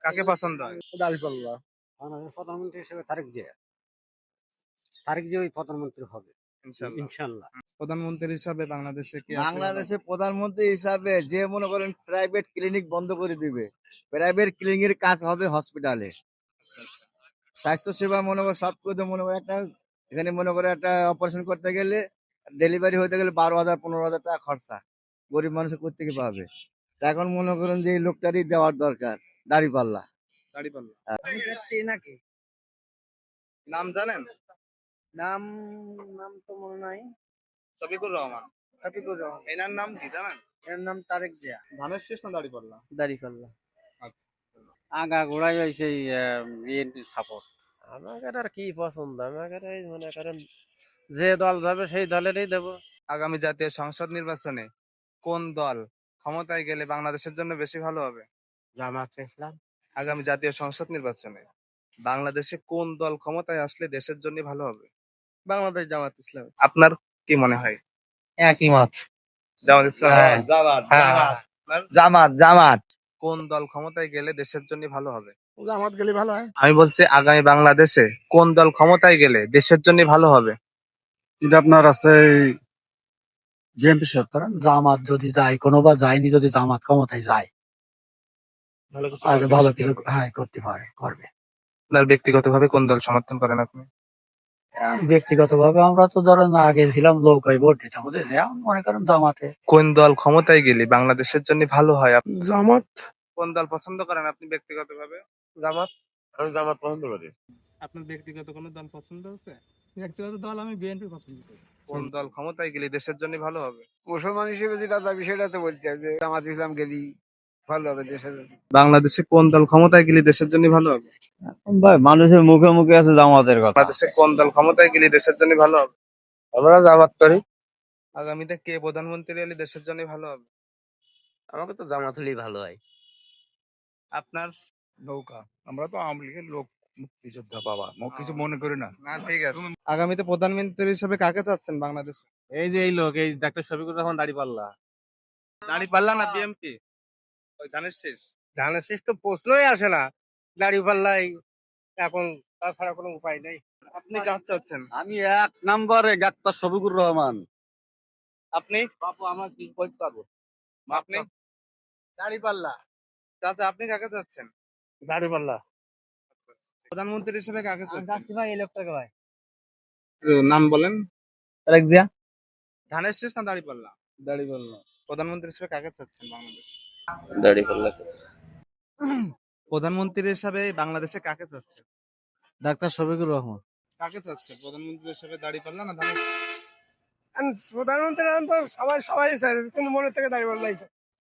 কাকে পছন্দ হয়? দাঁড়িপাল্লা। বাংলাদেশের প্রধানমন্ত্রী হিসেবে তারেক জিয়া ওই প্রধানমন্ত্রী হবে ইনশাআল্লাহ। ইনশাল্লাহ। প্রধানমন্ত্রী হিসাবে বাংলাদেশে কি বাংলাদেশে প্রধানমন্ত্রী হিসাবে যে মনে করেন প্রাইভেট ক্লিনিক বন্ধ করে দিবে, প্রাইভেট ক্লিনিকের কাজ হবে হসপিটালে। স্বাস্থ্য সেবা মনে করো সব কিছু মনে করো একটা, এখানে মনে করো একটা অপারেশন করতে গেলে, ডেলিভারি হতে গেলে 12,000 15,000 টাকা খরচা, গরিব মানুষ কোত্থেকে পাবে? তা এখন মনে করেন যে এই লোকটারই দেওয়ার দরকার, দাঁড়িপাল্লা। দাঁড়িপাল্লা। আমি যাচ্ছি নাকি নাম জানেন? নাম নাম তো মনে নাই। শফিকুর রহমান। শফিকুর রহমান। এনার নাম কি জানেন? এর নাম তারেক জিয়া। ধানের শেষ না দাঁড়িপাল্লা? দাঁড়িপাল্লা। আচ্ছা। আগা গোড়াই ওই সেই বিএনপি সাপোর্ট। আমাদের আর কি পছন্দ, আমাদের এই মনে করেন যে দল যাবে সেই দলেরই দেব। আগামী জাতীয় সংসদ নির্বাচনে কোন দল ক্ষমতায় গেলে বাংলাদেশের জন্য বেশি ভালো হবে? জামাত ইসলাম। আগামী জাতীয় সংসদ নির্বাচনে বাংলাদেশে কোন দল ক্ষমতায় আসলে দেশের জন্য ভালো হবে? বাংলাদেশ জামাত ইসলাম। আপনার কি মনে হয়? একই মত। জামাত ইসলাম। জামাত জামাত। কোন দল ক্ষমতায় গেলে দেশের জন্য ভালো হবে? জামাত গেলে ভালো হয়। আমি বলছি আগামী বাংলাদেশে কোন দল ক্ষমতায় গেলে দেশের জন্য ভালো হবে? এটা আপনার আছে বিএনপি সরকার। জামাত যদি যায়, কোনোবার যায়নি, যদি জামাত ক্ষমতায় যায় ভালো কিছু করতে পারে, করবে। আপনার ব্যক্তিগতভাবে কোন দল সমর্থন করেন আপনি? ব্যক্তিগতভাবে আমরা তো ধরেন আগে ছিলাম লোকাই ভোট দিতাম, বুঝলেন? এখন মনে করেন জামাতে। কোন দল ক্ষমতায় গেলে বাংলাদেশের জন্য ভালো হয়? জামাত। কোন দল পছন্দ করেন আপনি ব্যক্তিগতভাবে? জামাত। আমি জামাত পছন্দ করি। আপনার ব্যক্তিগত কোন দল পছন্দ আছে? ব্যক্তিগত দল আমি বিএনপি পছন্দ করি। কোন দল ক্ষমতায় গেলে দেশের জন্য ভালো হবে? মুসলমান হিসেবে যেটা যাবি সেটা তো বলতে হবে যে জামাত ইসলাম গেলি ভালো হবে দেশের। বাংলাদেশে কোন দল ক্ষমতায় গেলে দেশের জন্য ভালো হবে? ভাই মানুষের মুখে মুখে আছে জামাতের কথা। বাংলাদেশে কোন দল ক্ষমতায় গেলে দেশের জন্য ভালো হবে? আমরা জামাত করি। আগামীতে কে প্রধানমন্ত্রী হলে দেশের জন্য ভালো হবে? আমাকে তো জামাত হলেই ভালো হয়। আপনার? নৌকা। আমরা তো আওয়ামী লীগের লোক, মুক্তিযোদ্ধা বাবা, কিছু মনে করি না। না ঠিক আছে। আগামীতে প্রধানমন্ত্রী হিসেবে কাকে চাচ্ছেন বাংলাদেশে? এই যে এই লোক, এই ডাক্তার শফিকুর রহমান দাঁড়িপাল্লা। দাঁড়িপাল্লা না বিএনপি? ওই ধানের শেষ। ধানের শীষ তো প্রশ্নই আসে না, দাঁড়িপাল্লাই এখন, তাছাড়া কোনো উপায় নেই। আপনি কাকে চাচ্ছেন? আমি 1 নম্বরে ডাক্তার শফিকুর রহমান। আপনি? বাপু আমার কি করতে পারবো? আপনি? দাঁড়িপাল্লা। চাচা আপনি কাকে চাচ্ছেন? দাঁড়িপাল্লা। প্রধানমন্ত্রী হিসেবে কাকে চাচ্ছেন? ভাই এই লোকটাকে ভাই। নাম বলেন। তারেক জিয়া। ধানের শেষ না দাঁড়িপাল্লা? দাঁড়িপাল্লা। প্রধানমন্ত্রী হিসেবে কাকে চাচ্ছেন বাংলাদেশ? দাঁড়িপাল্লা। প্রধানমন্ত্রী হিসাবে বাংলাদেশে কাকে চাচ্ছেন? ডাক্তার শফিকুর রহমান। কাকে চাচ্ছেন প্রধানমন্ত্রী হিসেবে? দাঁড়িপাল্লা না ধানের? প্রধানমন্ত্রী সবাই চায়, কিন্তু মনে থেকে দাঁড়িপাল্লাই চায়।